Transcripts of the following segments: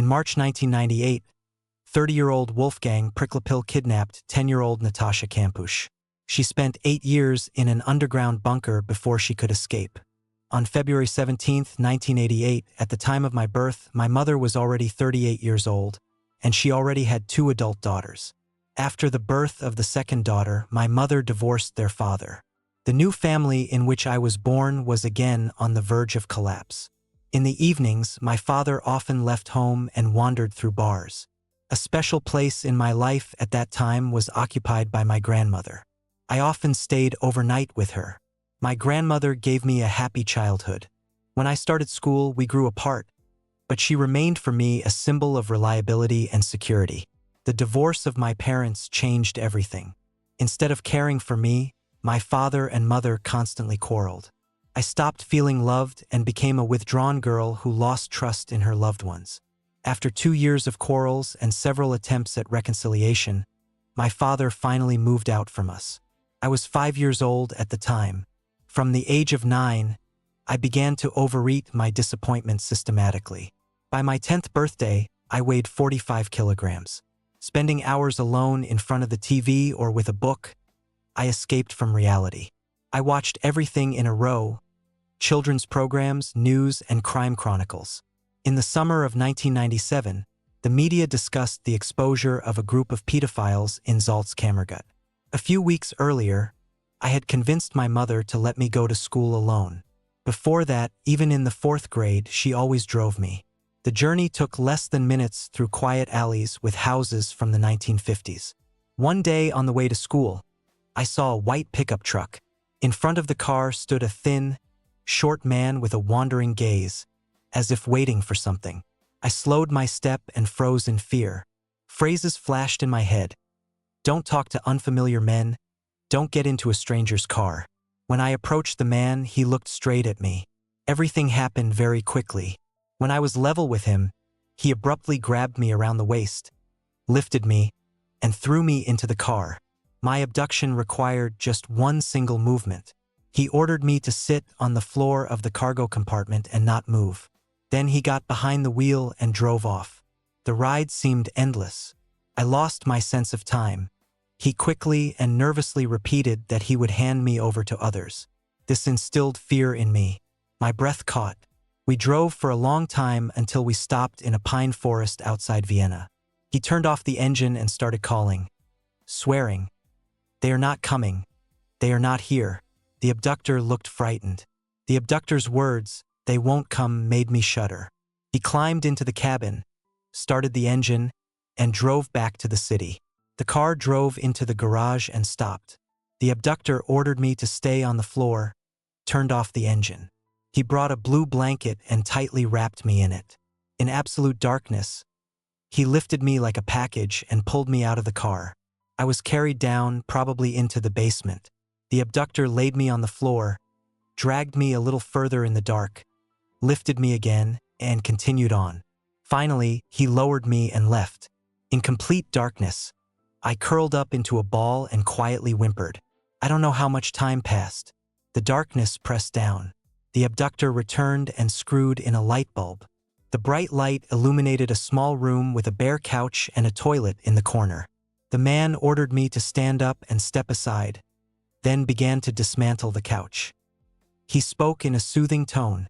In March 1998, 30-year-old Wolfgang Pricklepill kidnapped 10-year-old Natascha Kampusch. She spent 8 years in an underground bunker before she could escape. On February 17, 1988, at the time of my birth, my mother was already 38 years old, and she already had 2 adult daughters. After the birth of the second daughter, my mother divorced their father. The new family in which I was born was again on the verge of collapse. In the evenings, my father often left home and wandered through bars. A special place in my life at that time was occupied by my grandmother. I often stayed overnight with her. My grandmother gave me a happy childhood. When I started school, we grew apart, but she remained for me a symbol of reliability and security. The divorce of my parents changed everything. Instead of caring for me, my father and mother constantly quarreled. I stopped feeling loved and became a withdrawn girl who lost trust in her loved ones. After 2 years of quarrels and several attempts at reconciliation, my father finally moved out from us. I was 5 years old at the time. From the age of 9, I began to overeat my disappointment systematically. By my 10th birthday, I weighed 45 kilograms. Spending hours alone in front of the TV or with a book, I escaped from reality. I watched everything in a row: children's programs, news, and crime chronicles. In the summer of 1997, the media discussed the exposure of a group of pedophiles in Salzkammergut. A few weeks earlier, I had convinced my mother to let me go to school alone. Before that, even in the 4th grade, she always drove me. The journey took less than minutes through quiet alleys with houses from the 1950s. One day on the way to school, I saw a white pickup truck. In front of the car stood a thin, short man with a wandering gaze, as if waiting for something. I slowed my step and froze in fear. Phrases flashed in my head. Don't talk to unfamiliar men. Don't get into a stranger's car. When I approached the man, he looked straight at me. Everything happened very quickly. When I was level with him, he abruptly grabbed me around the waist, lifted me, and threw me into the car. My abduction required just one single movement. He ordered me to sit on the floor of the cargo compartment and not move. Then he got behind the wheel and drove off. The ride seemed endless. I lost my sense of time. He quickly and nervously repeated that he would hand me over to others. This instilled fear in me. My breath caught. We drove for a long time until we stopped in a pine forest outside Vienna. He turned off the engine and started calling, swearing, "They are not coming. They are not here." The abductor looked frightened. The abductor's words, "They won't come," made me shudder. He climbed into the cabin, started the engine, and drove back to the city. The car drove into the garage and stopped. The abductor ordered me to stay on the floor, turned off the engine. He brought a blue blanket and tightly wrapped me in it. In absolute darkness, he lifted me like a package and pulled me out of the car. I was carried down, probably into the basement. The abductor laid me on the floor, dragged me a little further in the dark, lifted me again, and continued on. Finally, he lowered me and left. In complete darkness, I curled up into a ball and quietly whimpered. I don't know how much time passed. The darkness pressed down. The abductor returned and screwed in a light bulb. The bright light illuminated a small room with a bare couch and a toilet in the corner. The man ordered me to stand up and step aside, then began to dismantle the couch. He spoke in a soothing tone,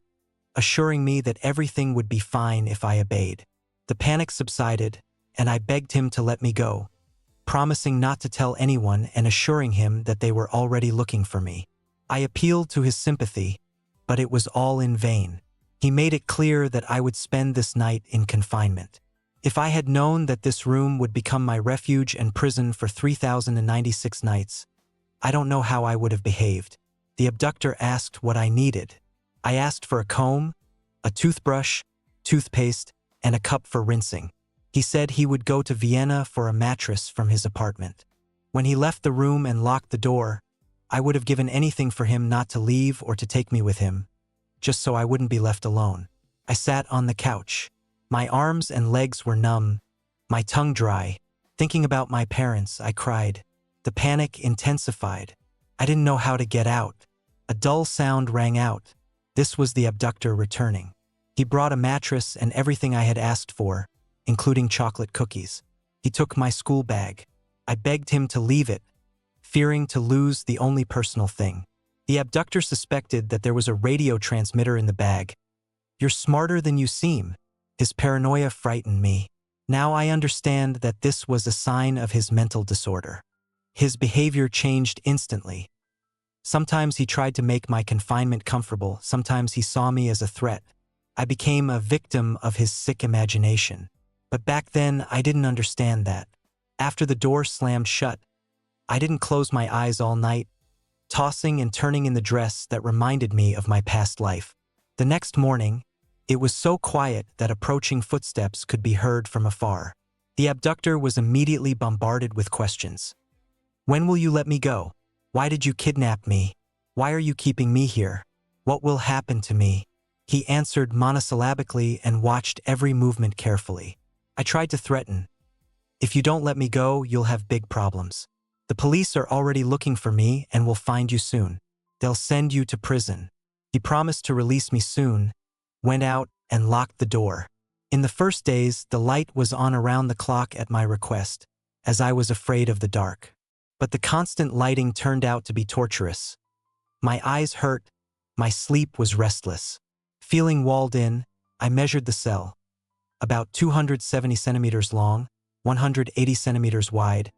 assuring me that everything would be fine if I obeyed. The panic subsided, and I begged him to let me go, promising not to tell anyone and assuring him that they were already looking for me. I appealed to his sympathy, but it was all in vain. He made it clear that I would spend this night in confinement. If I had known that this room would become my refuge and prison for 3,096 nights, I don't know how I would have behaved. The abductor asked what I needed. I asked for a comb, a toothbrush, toothpaste, and a cup for rinsing. He said he would go to Vienna for a mattress from his apartment. When he left the room and locked the door, I would have given anything for him not to leave or to take me with him, just so I wouldn't be left alone. I sat on the couch. My arms and legs were numb, my tongue dry. Thinking about my parents, I cried. The panic intensified. I didn't know how to get out. A dull sound rang out. This was the abductor returning. He brought a mattress and everything I had asked for, including chocolate cookies. He took my school bag. I begged him to leave it, fearing to lose the only personal thing. The abductor suspected that there was a radio transmitter in the bag. "You're smarter than you seem." His paranoia frightened me. Now I understand that this was a sign of his mental disorder. His behavior changed instantly. Sometimes he tried to make my confinement comfortable, sometimes he saw me as a threat. I became a victim of his sick imagination. But back then, I didn't understand that. After the door slammed shut, I didn't close my eyes all night, tossing and turning in the dress that reminded me of my past life. The next morning, it was so quiet that approaching footsteps could be heard from afar. The abductor was immediately bombarded with questions. "When will you let me go? Why did you kidnap me? Why are you keeping me here? What will happen to me?" He answered monosyllabically and watched every movement carefully. I tried to threaten. "If you don't let me go, you'll have big problems. The police are already looking for me and will find you soon. They'll send you to prison." He promised to release me soon, went out, and locked the door. In the first days, the light was on around the clock at my request, as I was afraid of the dark. But the constant lighting turned out to be torturous. My eyes hurt, my sleep was restless. Feeling walled in, I measured the cell. About 270 centimeters long, 180 centimeters wide,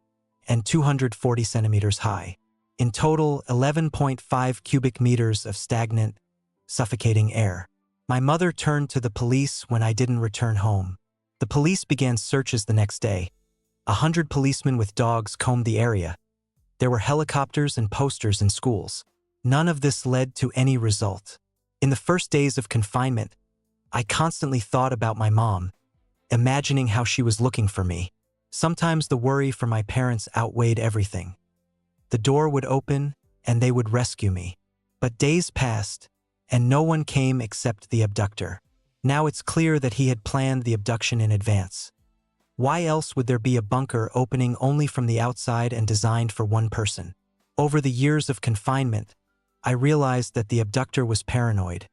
and 240 centimeters high. In total, 11.5 cubic meters of stagnant, suffocating air. My mother turned to the police when I didn't return home. The police began searches the next day. 100 policemen with dogs combed the area. There were helicopters and posters in schools. None of this led to any result. In the first days of confinement, I constantly thought about my mom, imagining how she was looking for me. Sometimes the worry for my parents outweighed everything. The door would open, and they would rescue me. But days passed, and no one came except the abductor. Now it's clear that he had planned the abduction in advance. Why else would there be a bunker opening only from the outside and designed for one person? Over the years of confinement, I realized that the abductor was paranoid,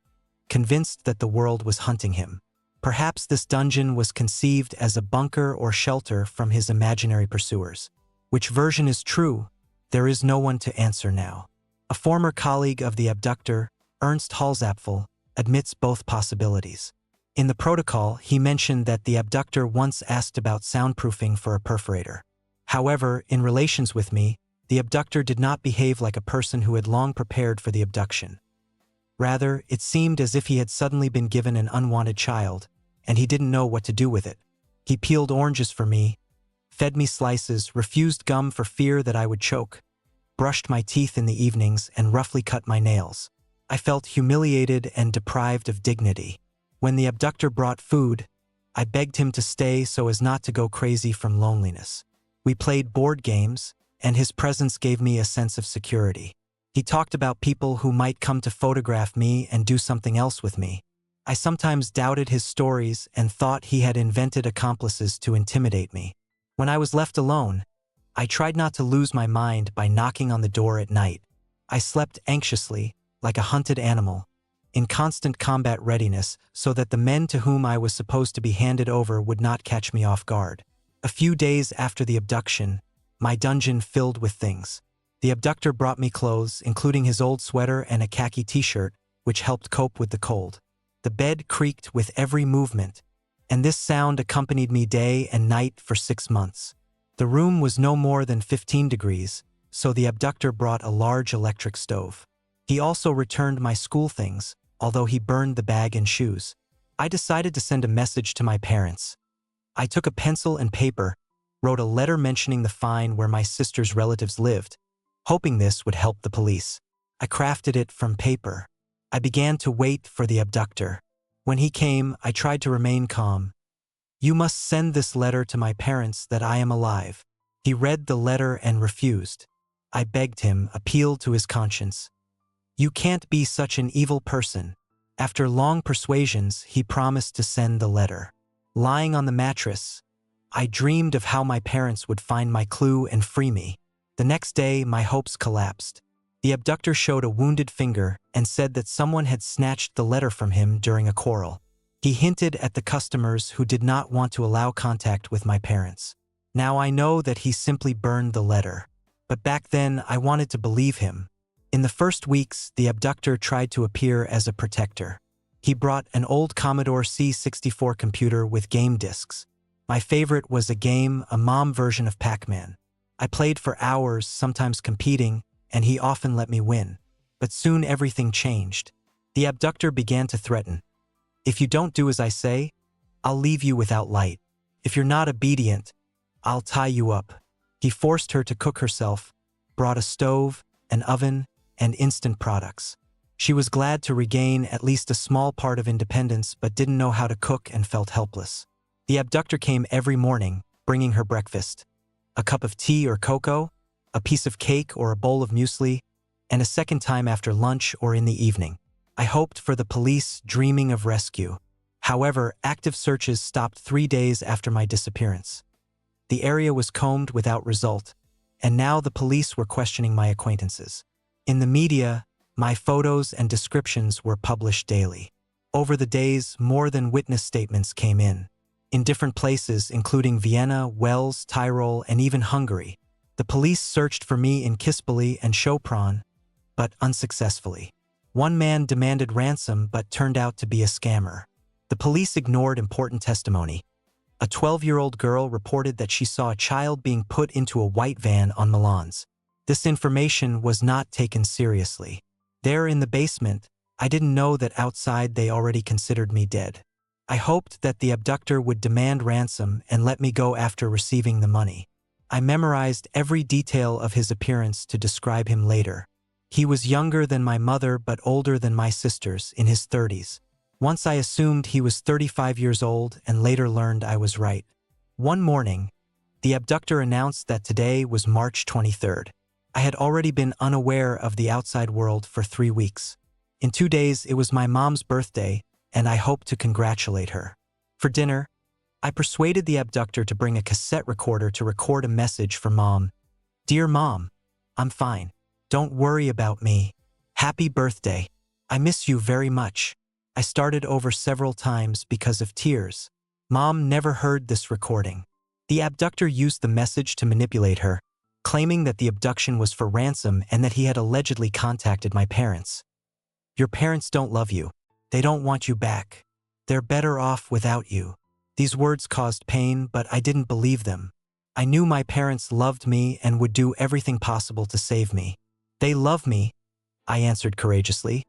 convinced that the world was hunting him. Perhaps this dungeon was conceived as a bunker or shelter from his imaginary pursuers. Which version is true? There is no one to answer now. A former colleague of the abductor, Ernst Halsapfel, admits both possibilities. In the protocol, he mentioned that the abductor once asked about soundproofing for a perforator. However, in relations with me, the abductor did not behave like a person who had long prepared for the abduction. Rather, it seemed as if he had suddenly been given an unwanted child, and he didn't know what to do with it. He peeled oranges for me, fed me slices, refused gum for fear that I would choke, brushed my teeth in the evenings, and roughly cut my nails. I felt humiliated and deprived of dignity. When the abductor brought food, I begged him to stay so as not to go crazy from loneliness. We played board games, and his presence gave me a sense of security. He talked about people who might come to photograph me and do something else with me. I sometimes doubted his stories and thought he had invented accomplices to intimidate me. When I was left alone, I tried not to lose my mind by knocking on the door at night. I slept anxiously, like a hunted animal, in constant combat readiness so that the men to whom I was supposed to be handed over would not catch me off guard. A few days after the abduction, my dungeon filled with things. The abductor brought me clothes, including his old sweater and a khaki t-shirt, which helped cope with the cold. The bed creaked with every movement, and this sound accompanied me day and night for 6 months. The room was no more than 15 degrees, so the abductor brought a large electric stove. He also returned my school things, although he burned the bag and shoes. I decided to send a message to my parents. I took a pencil and paper, wrote a letter mentioning the fine where my sister's relatives lived, hoping this would help the police. I crafted it from paper. I began to wait for the abductor. When he came, I tried to remain calm. "You must send this letter to my parents that I am alive." He read the letter and refused. I begged him, appealed to his conscience. "You can't be such an evil person." After long persuasions, he promised to send the letter. Lying on the mattress, I dreamed of how my parents would find my clue and free me. The next day, my hopes collapsed. The abductor showed a wounded finger and said that someone had snatched the letter from him during a quarrel. He hinted at the customers who did not want to allow contact with my parents. Now I know that he simply burned the letter. But back then, I wanted to believe him. In the first weeks, the abductor tried to appear as a protector. He brought an old Commodore C64 computer with game discs. My favorite was a mom version of Pac-Man. I played for hours, sometimes competing, and he often let me win. But soon everything changed. The abductor began to threaten. If you don't do as I say, I'll leave you without light. If you're not obedient, I'll tie you up. He forced her to cook herself, brought a stove, an oven, and instant products. She was glad to regain at least a small part of independence but didn't know how to cook and felt helpless. The abductor came every morning, bringing her breakfast. A cup of tea or cocoa, a piece of cake or a bowl of muesli, and a second time after lunch or in the evening. I hoped for the police, dreaming of rescue. However, active searches stopped 3 days after my disappearance. The area was combed without result, and now the police were questioning my acquaintances. In the media, my photos and descriptions were published daily. Over the days, more than witness statements came in. In different places, including Vienna, Wales, Tyrol, and even Hungary, the police searched for me in Kispoli and Sopron, but unsuccessfully. One man demanded ransom but turned out to be a scammer. The police ignored important testimony. A 12-year-old girl reported that she saw a child being put into a white van on Milan's. This information was not taken seriously. There in the basement, I didn't know that outside they already considered me dead. I hoped that the abductor would demand ransom and let me go after receiving the money. I memorized every detail of his appearance to describe him later. He was younger than my mother but older than my sisters, in his 30s. Once I assumed he was 35 years old and later learned I was right. One morning, the abductor announced that today was March 23rd. I had already been unaware of the outside world for 3 weeks. In 2 days, it was my mom's birthday, and I hoped to congratulate her. For dinner, I persuaded the abductor to bring a cassette recorder to record a message for Mom. "Dear Mom, I'm fine. Don't worry about me. Happy birthday. I miss you very much." I started over several times because of tears. Mom never heard this recording. The abductor used the message to manipulate her, claiming that the abduction was for ransom and that he had allegedly contacted my parents. "Your parents don't love you. They don't want you back. They're better off without you." These words caused pain, but I didn't believe them. I knew my parents loved me and would do everything possible to save me. "They love me," I answered courageously.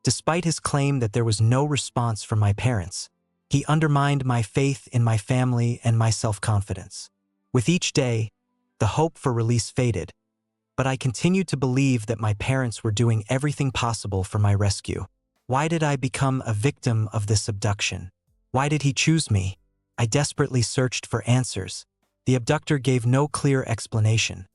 Despite his claim that there was no response from my parents, he undermined my faith in my family and my self-confidence. With each day, the hope for release faded, but I continued to believe that my parents were doing everything possible for my rescue. Why did I become a victim of this abduction? Why did he choose me? I desperately searched for answers. The abductor gave no clear explanation.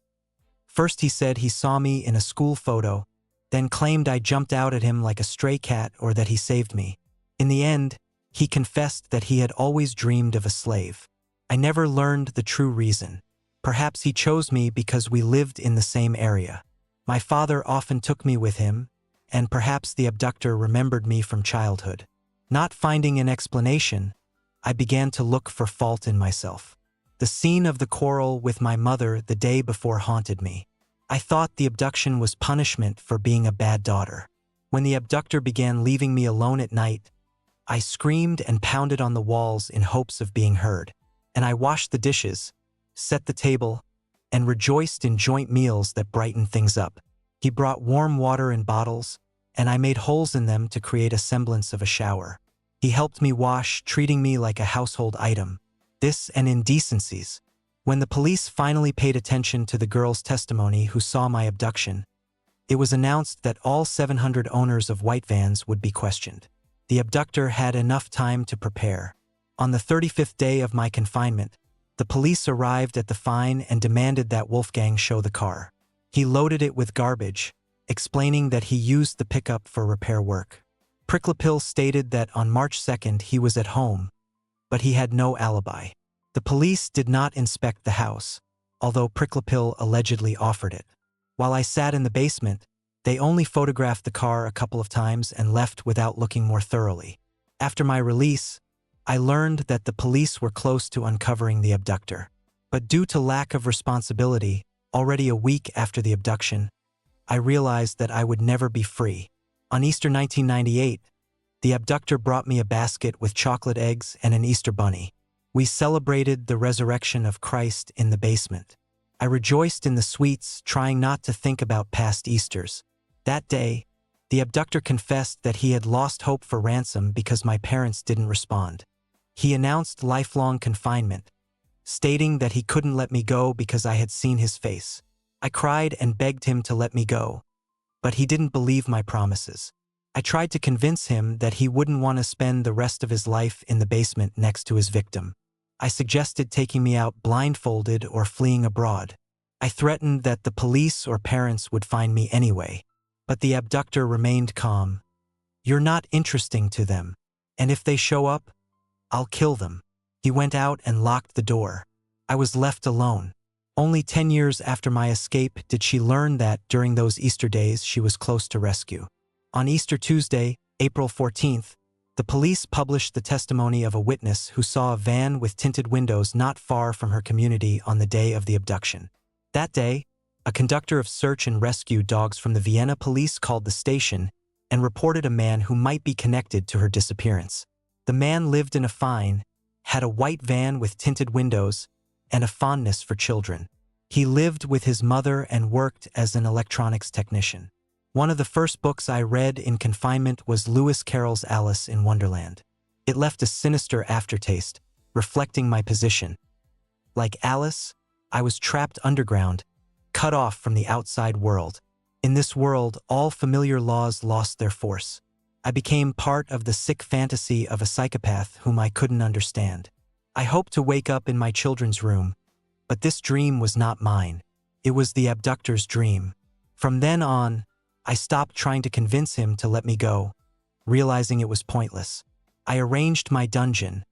First he said he saw me in a school photo, then claimed I jumped out at him like a stray cat or that he saved me. In the end, he confessed that he had always dreamed of a slave. I never learned the true reason. Perhaps he chose me because we lived in the same area. My father often took me with him, and perhaps the abductor remembered me from childhood. Not finding an explanation, I began to look for fault in myself. The scene of the quarrel with my mother the day before haunted me. I thought the abduction was punishment for being a bad daughter. When the abductor began leaving me alone at night, I screamed and pounded on the walls in hopes of being heard. And I washed the dishes, set the table, and rejoiced in joint meals that brightened things up. He brought warm water in bottles, and I made holes in them to create a semblance of a shower. He helped me wash, treating me like a household item. This and indecencies. When the police finally paid attention to the girl's testimony who saw my abduction, it was announced that all 700 owners of white vans would be questioned. The abductor had enough time to prepare. On the 35th day of my confinement, the police arrived at the fine and demanded that Wolfgang show the car. He loaded it with garbage, explaining that he used the pickup for repair work. Pricklepil stated that on March 2nd he was at home, but he had no alibi. The police did not inspect the house, although Pricklepil allegedly offered it. While I sat in the basement, they only photographed the car a couple of times and left without looking more thoroughly. After my release, I learned that the police were close to uncovering the abductor. But due to lack of responsibility, already a week after the abduction, I realized that I would never be free. On Easter 1998, the abductor brought me a basket with chocolate eggs and an Easter bunny. We celebrated the resurrection of Christ in the basement. I rejoiced in the sweets, trying not to think about past Easters. That day, the abductor confessed that he had lost hope for ransom because my parents didn't respond. He announced lifelong confinement, stating that he couldn't let me go because I had seen his face. I cried and begged him to let me go, but he didn't believe my promises. I tried to convince him that he wouldn't want to spend the rest of his life in the basement next to his victim. I suggested taking me out blindfolded or fleeing abroad. I threatened that the police or parents would find me anyway, but the abductor remained calm. "You're not interesting to them, and if they show up, I'll kill them." He went out and locked the door. I was left alone. Only 10 years after my escape did she learn that during those Easter days she was close to rescue. On Easter Tuesday, April 14th, the police published the testimony of a witness who saw a van with tinted windows not far from her community on the day of the abduction. That day, a conductor of search and rescue dogs from the Vienna police called the station and reported a man who might be connected to her disappearance. The man lived in a fine, had a white van with tinted windows, and a fondness for children. He lived with his mother and worked as an electronics technician. One of the first books I read in confinement was Lewis Carroll's Alice in Wonderland. It left a sinister aftertaste, reflecting my position. Like Alice, I was trapped underground, cut off from the outside world. In this world, all familiar laws lost their force. I became part of the sick fantasy of a psychopath whom I couldn't understand. I hoped to wake up in my children's room, but this dream was not mine. It was the abductor's dream. From then on, I stopped trying to convince him to let me go, realizing it was pointless. I arranged my dungeon,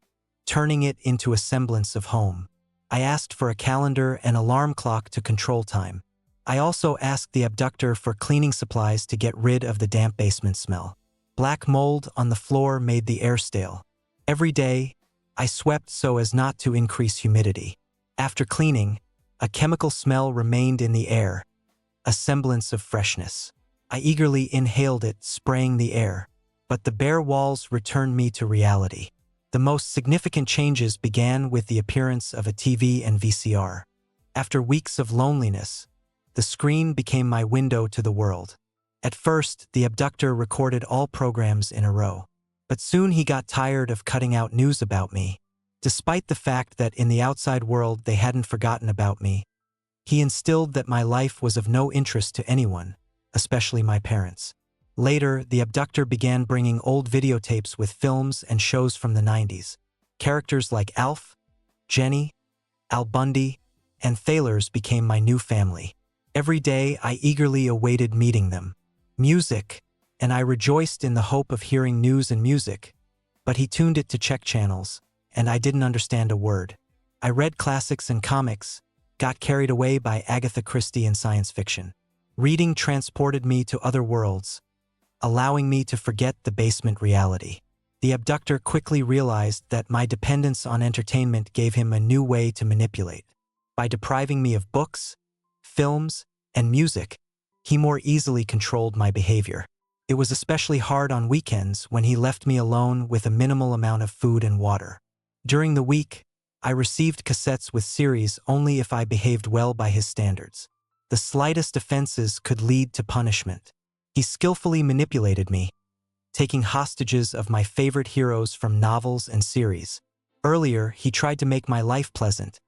turning it into a semblance of home. I asked for a calendar and alarm clock to control time. I also asked the abductor for cleaning supplies to get rid of the damp basement smell. Black mold on the floor made the air stale. Every day, I swept so as not to increase humidity. After cleaning, a chemical smell remained in the air, a semblance of freshness. I eagerly inhaled it, spraying the air, but the bare walls returned me to reality. The most significant changes began with the appearance of a TV and VCR. After weeks of loneliness, the screen became my window to the world. At first, the abductor recorded all programs in a row, but soon he got tired of cutting out news about me. Despite the fact that in the outside world they hadn't forgotten about me, he instilled that my life was of no interest to anyone, especially my parents. Later, the abductor began bringing old videotapes with films and shows from the 90s. Characters like Alf, Jenny, Al Bundy, and Thaler's became my new family. Every day, I eagerly awaited meeting them. Music, and I rejoiced in the hope of hearing news and music, but he tuned it to Czech channels, and I didn't understand a word. I read classics and comics, got carried away by Agatha Christie and science fiction. Reading transported me to other worlds, allowing me to forget the basement reality. The abductor quickly realized that my dependence on entertainment gave him a new way to manipulate. By depriving me of books, films, and music, he more easily controlled my behavior. It was especially hard on weekends when he left me alone with a minimal amount of food and water. During the week, I received cassettes with series only if I behaved well by his standards. The slightest offenses could lead to punishment. He skillfully manipulated me, taking hostages of my favorite heroes from novels and series. Earlier, he tried to make my life pleasant,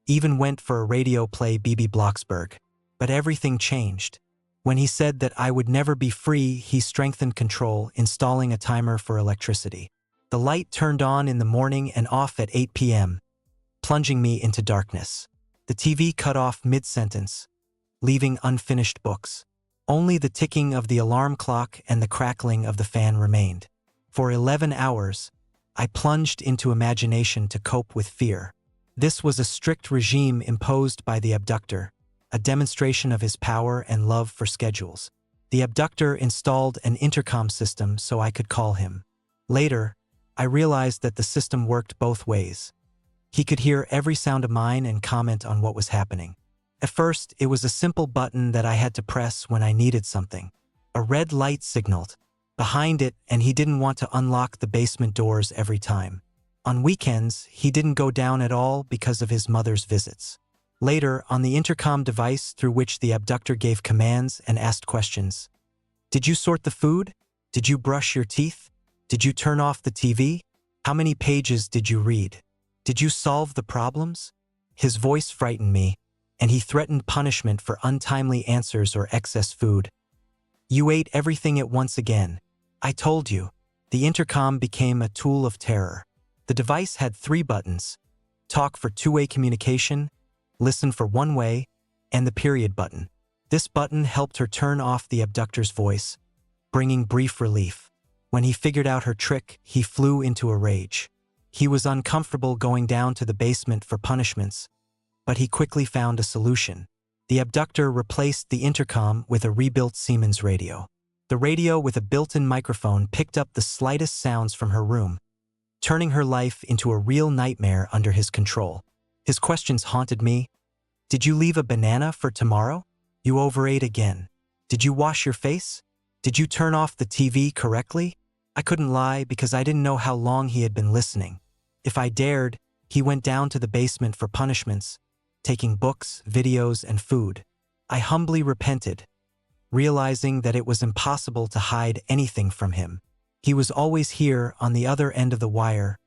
even went for a radio play B.B. Blocksberg. But everything changed. When he said that I would never be free, he strengthened control, installing a timer for electricity. The light turned on in the morning and off at 8 p.m., plunging me into darkness. The TV cut off mid-sentence, leaving unfinished books. Only the ticking of the alarm clock and the crackling of the fan remained. For 11 hours, I plunged into imagination to cope with fear. This was a strict regime imposed by the abductor, a demonstration of his power and love for schedules. The abductor installed an intercom system so I could call him. Later, I realized that the system worked both ways. He could hear every sound of mine and comment on what was happening. At first, it was a simple button that I had to press when I needed something. A red light signaled behind it, and he didn't want to unlock the basement doors every time. On weekends, he didn't go down at all because of his mother's visits. Later, on the intercom device through which the abductor gave commands and asked questions. Did you sort the food? Did you brush your teeth? Did you turn off the TV? How many pages did you read? Did you solve the problems? His voice frightened me, and he threatened punishment for untimely answers or excess food. You ate everything at once again. I told you. The intercom became a tool of terror. The device had 3 buttons: talk for two-way communication, listen for one-way, and the period button. This button helped her turn off the abductor's voice, bringing brief relief. When he figured out her trick, he flew into a rage. He was uncomfortable going down to the basement for punishments, but he quickly found a solution. The abductor replaced the intercom with a rebuilt Siemens radio. The radio with a built-in microphone picked up the slightest sounds from her room, turning her life into a real nightmare under his control. His questions haunted me. Did you leave a banana for tomorrow? You overate again. Did you wash your face? Did you turn off the TV correctly? I couldn't lie because I didn't know how long he had been listening. If I dared, he went down to the basement for punishments, taking books, videos, and food. I humbly repented, realizing that it was impossible to hide anything from him. He was always here on the other end of the wire,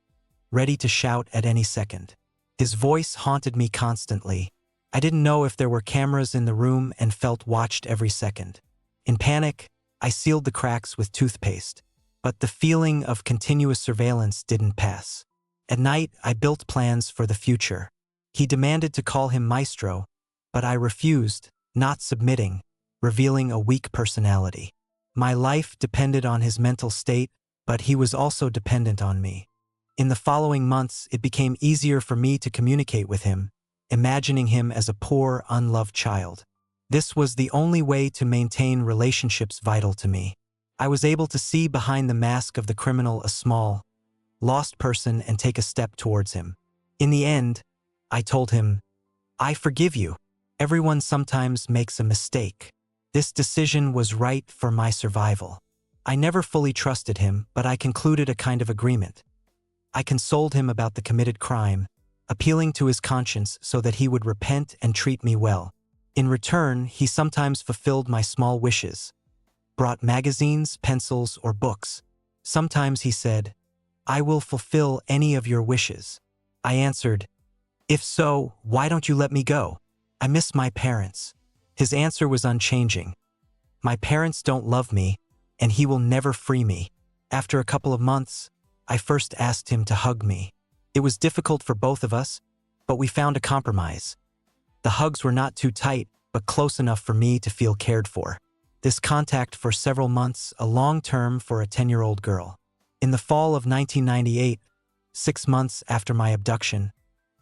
ready to shout at any second. His voice haunted me constantly. I didn't know if there were cameras in the room and felt watched every second. In panic, I sealed the cracks with toothpaste, but the feeling of continuous surveillance didn't pass. At night, I built plans for the future. He demanded to call him Maestro, but I refused, not submitting, revealing a weak personality. My life depended on his mental state, but he was also dependent on me. In the following months, it became easier for me to communicate with him, imagining him as a poor, unloved child. This was the only way to maintain relationships vital to me. I was able to see behind the mask of the criminal a small, lost person and take a step towards him. In the end, I told him, I forgive you. Everyone sometimes makes a mistake. This decision was right for my survival. I never fully trusted him, but I concluded a kind of agreement. I consoled him about the committed crime, appealing to his conscience so that he would repent and treat me well. In return, he sometimes fulfilled my small wishes, brought magazines, pencils, or books. Sometimes he said, I will fulfill any of your wishes. I answered, if so, why don't you let me go? I miss my parents. His answer was unchanging. My parents don't love me, and he will never free me. After a couple of months, I first asked him to hug me. It was difficult for both of us, but we found a compromise. The hugs were not too tight, but close enough for me to feel cared for. This contact for several months, a long term for a 10-year-old girl. In the fall of 1998, 6 months after my abduction,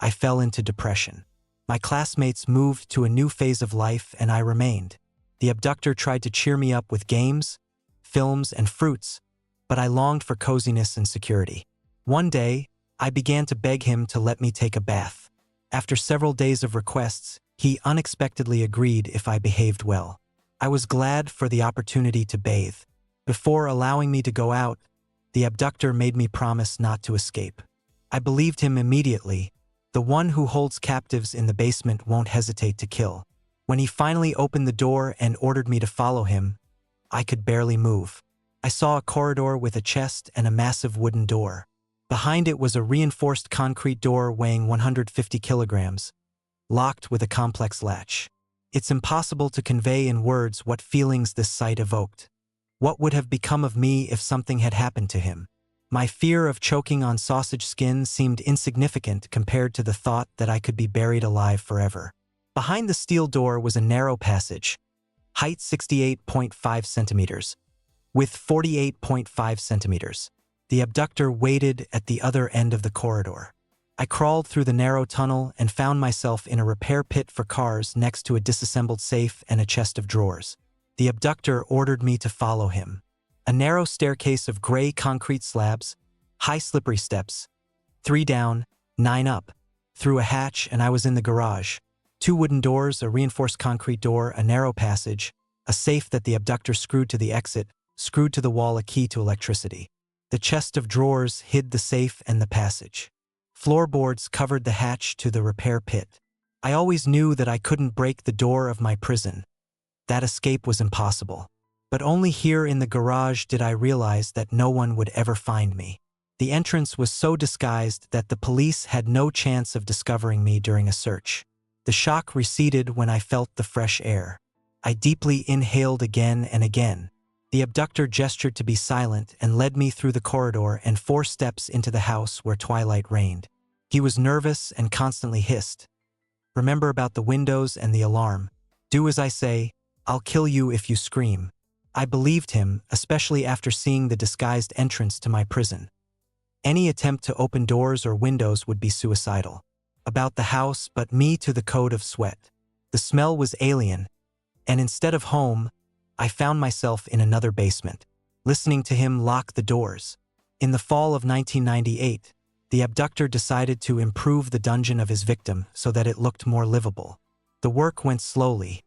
I fell into depression. My classmates moved to a new phase of life and I remained. The abductor tried to cheer me up with games, films, and fruits, but I longed for coziness and security. One day, I began to beg him to let me take a bath. After several days of requests, he unexpectedly agreed if I behaved well. I was glad for the opportunity to bathe. Before allowing me to go out, the abductor made me promise not to escape. I believed him immediately. The one who holds captives in the basement won't hesitate to kill. When he finally opened the door and ordered me to follow him, I could barely move. I saw a corridor with a chest and a massive wooden door. Behind it was a reinforced concrete door weighing 150 kilograms, locked with a complex latch. It's impossible to convey in words what feelings this sight evoked. What would have become of me if something had happened to him? My fear of choking on sausage skin seemed insignificant compared to the thought that I could be buried alive forever. Behind the steel door was a narrow passage, height 68.5 centimeters, width 48.5 centimeters. The abductor waited at the other end of the corridor. I crawled through the narrow tunnel and found myself in a repair pit for cars next to a disassembled safe and a chest of drawers. The abductor ordered me to follow him. A narrow staircase of gray concrete slabs, High slippery steps. 3 down, 9 up. Through a hatch and I was in the garage. 2 wooden doors, a reinforced concrete door, a narrow passage, a safe that the abductor screwed to the exit, screwed to the wall a key to electricity. The chest of drawers hid the safe and the passage. Floorboards covered the hatch to the repair pit. I always knew that I couldn't break the door of my prison. That escape was impossible. But only here in the garage did I realize that no one would ever find me. The entrance was so disguised that the police had no chance of discovering me during a search. The shock receded when I felt the fresh air. I deeply inhaled again and again. The abductor gestured to be silent and led me through the corridor and 4 steps into the house where twilight reigned. He was nervous and constantly hissed. "Remember about the windows and the alarm. Do as I say. I'll kill you if you scream." I believed him, especially after seeing the disguised entrance to my prison. Any attempt to open doors or windows would be suicidal. About the house, but me to the code of sweat. The smell was alien, and instead of home, I found myself in another basement, listening to him lock the doors. In the fall of 1998, the abductor decided to improve the dungeon of his victim so that it looked more livable. The work went slowly.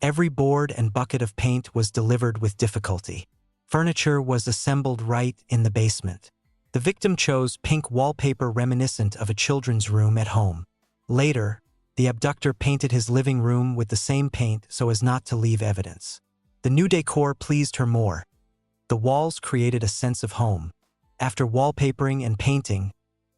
Every board and bucket of paint was delivered with difficulty. Furniture was assembled right in the basement. The victim chose pink wallpaper reminiscent of a children's room at home. Later, the abductor painted his living room with the same paint so as not to leave evidence. The new decor pleased her more. The walls created a sense of home. After wallpapering and painting,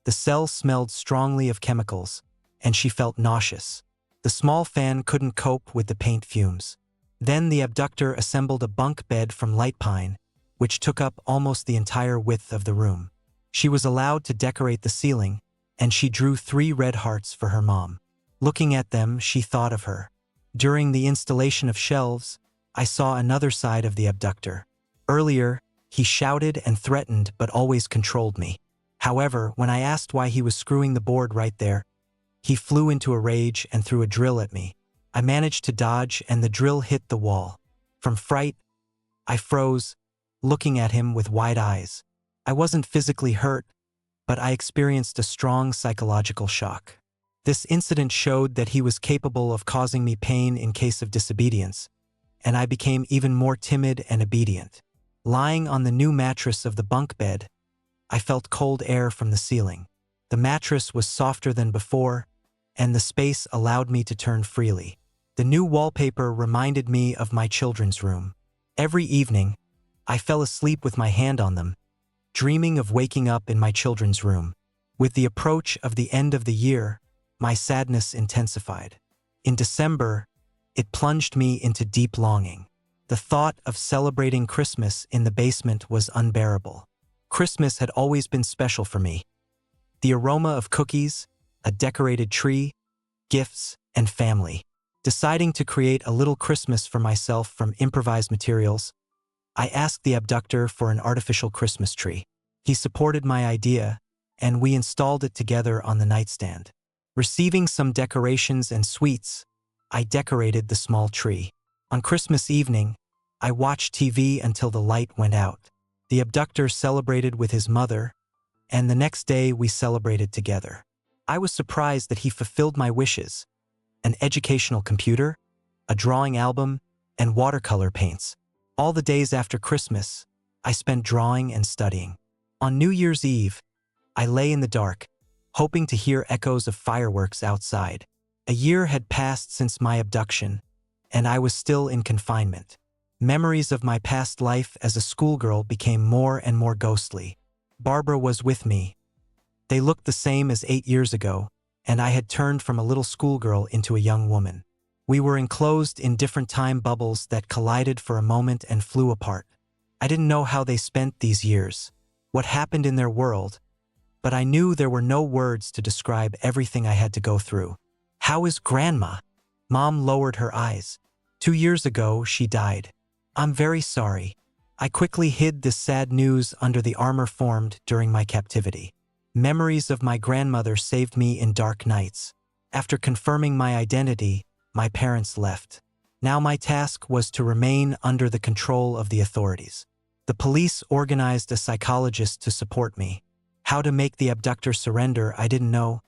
the cell smelled strongly of chemicals, and she felt nauseous. The small fan couldn't cope with the paint fumes. Then the abductor assembled a bunk bed from light pine, which took up almost the entire width of the room. She was allowed to decorate the ceiling, and she drew 3 red hearts for her mom. Looking at them, she thought of her. During the installation of shelves, I saw another side of the abductor. Earlier, he shouted and threatened but always controlled me. However, when I asked why he was screwing the board right there, he flew into a rage and threw a drill at me. I managed to dodge and the drill hit the wall. From fright, I froze, looking at him with wide eyes. I wasn't physically hurt, but I experienced a strong psychological shock. This incident showed that he was capable of causing me pain in case of disobedience, and I became even more timid and obedient. Lying on the new mattress of the bunk bed, I felt cold air from the ceiling. The mattress was softer than before, and the space allowed me to turn freely. The new wallpaper reminded me of my children's room. Every evening, I fell asleep with my hand on them, dreaming of waking up in my children's room. With the approach of the end of the year, my sadness intensified. In December, it plunged me into deep longing. The thought of celebrating Christmas in the basement was unbearable. Christmas had always been special for me. The aroma of cookies, a decorated tree, gifts, and family. Deciding to create a little Christmas for myself from improvised materials, I asked the abductor for an artificial Christmas tree. He supported my idea, and we installed it together on the nightstand. Receiving some decorations and sweets, I decorated the small tree. On Christmas evening, I watched TV until the light went out. The abductor celebrated with his mother, and the next day we celebrated together. I was surprised that he fulfilled my wishes: an educational computer, a drawing album, and watercolor paints. All the days after Christmas, I spent drawing and studying. On New Year's Eve, I lay in the dark, hoping to hear echoes of fireworks outside. A year had passed since my abduction, and I was still in confinement. Memories of my past life as a schoolgirl became more and more ghostly. Barbara was with me. They looked the same as 8 years ago, and I had turned from a little schoolgirl into a young woman. We were enclosed in different time bubbles that collided for a moment and flew apart. I didn't know how they spent these years, what happened in their world, but I knew there were no words to describe everything I had to go through. "How is Grandma?" Mom lowered her eyes. 2 years ago, she died. "I'm very sorry." I quickly hid this sad news under the armor formed during my captivity. Memories of my grandmother saved me in dark nights. After confirming my identity, my parents left. Now my task was to remain under the control of the authorities. The police organized a psychologist to support me. How to make the abductor surrender I didn't know,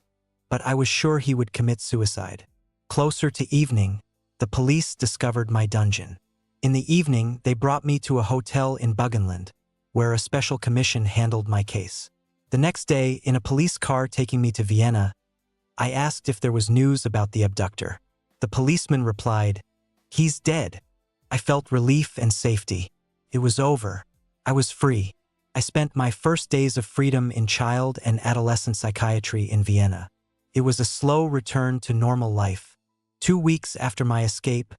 but I was sure he would commit suicide. Closer to evening, the police discovered my dungeon. In the evening, they brought me to a hotel in Burgenland, where a special commission handled my case. The next day, in a police car taking me to Vienna, I asked if there was news about the abductor. The policeman replied, "He's dead." I felt relief and safety. It was over. I was free. I spent my first days of freedom in child and adolescent psychiatry in Vienna. It was a slow return to normal life. 2 weeks after my escape,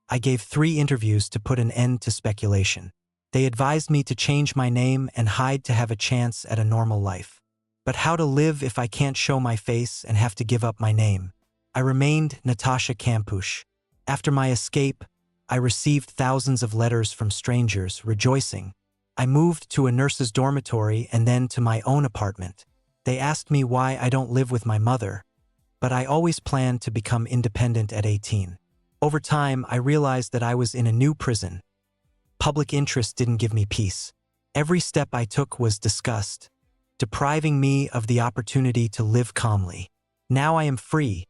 I gave 3 interviews to put an end to speculation. They advised me to change my name and hide to have a chance at a normal life. But how to live if I can't show my face and have to give up my name? I remained Natascha Kampusch. After my escape, I received thousands of letters from strangers, rejoicing. I moved to a nurse's dormitory and then to my own apartment. They asked me why I don't live with my mother, but I always planned to become independent at 18. Over time, I realized that I was in a new prison. Public interest didn't give me peace. Every step I took was discussed, depriving me of the opportunity to live calmly. Now I am free,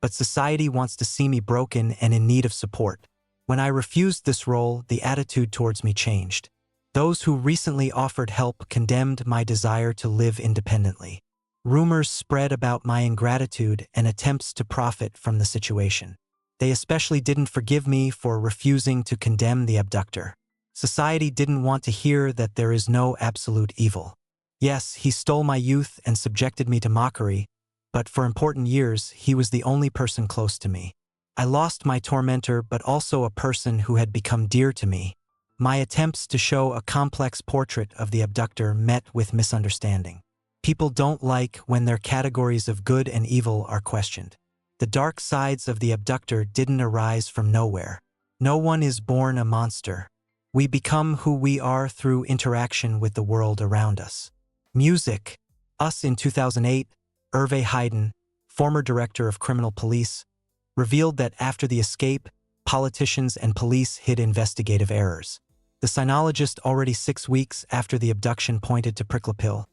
but society wants to see me broken and in need of support. When I refused this role, the attitude towards me changed. Those who recently offered help condemned my desire to live independently. Rumors spread about my ingratitude and attempts to profit from the situation. They especially didn't forgive me for refusing to condemn the abductor. Society didn't want to hear that there is no absolute evil. Yes, he stole my youth and subjected me to mockery, but for important years, he was the only person close to me. I lost my tormentor, but also a person who had become dear to me. My attempts to show a complex portrait of the abductor met with misunderstanding. People don't like when their categories of good and evil are questioned. The dark sides of the abductor didn't arise from nowhere. No one is born a monster. We become who we are through interaction with the world around us. Music. Us in 2008, Hervé Haydn, former director of criminal police, revealed that after the escape, politicians and police hid investigative errors. The sinologist already 6 weeks after the abduction pointed to Pricklapil.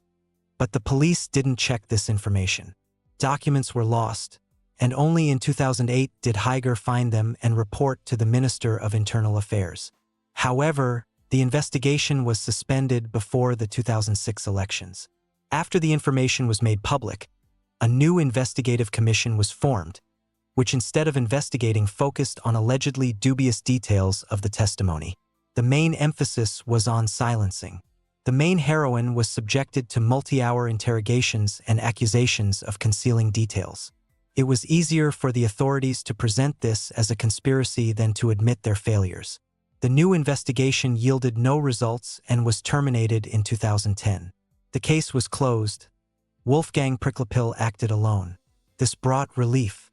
But the police didn't check this information. Documents were lost, and only in 2008 did Heiger find them and report to the Minister of Internal Affairs. However, the investigation was suspended before the 2006 elections. After the information was made public, a new investigative commission was formed, which instead of investigating focused on allegedly dubious details of the testimony. The main emphasis was on silencing. The main heroine was subjected to multi-hour interrogations and accusations of concealing details. It was easier for the authorities to present this as a conspiracy than to admit their failures. The new investigation yielded no results and was terminated in 2010. The case was closed. Wolfgang Pricklapil acted alone. This brought relief.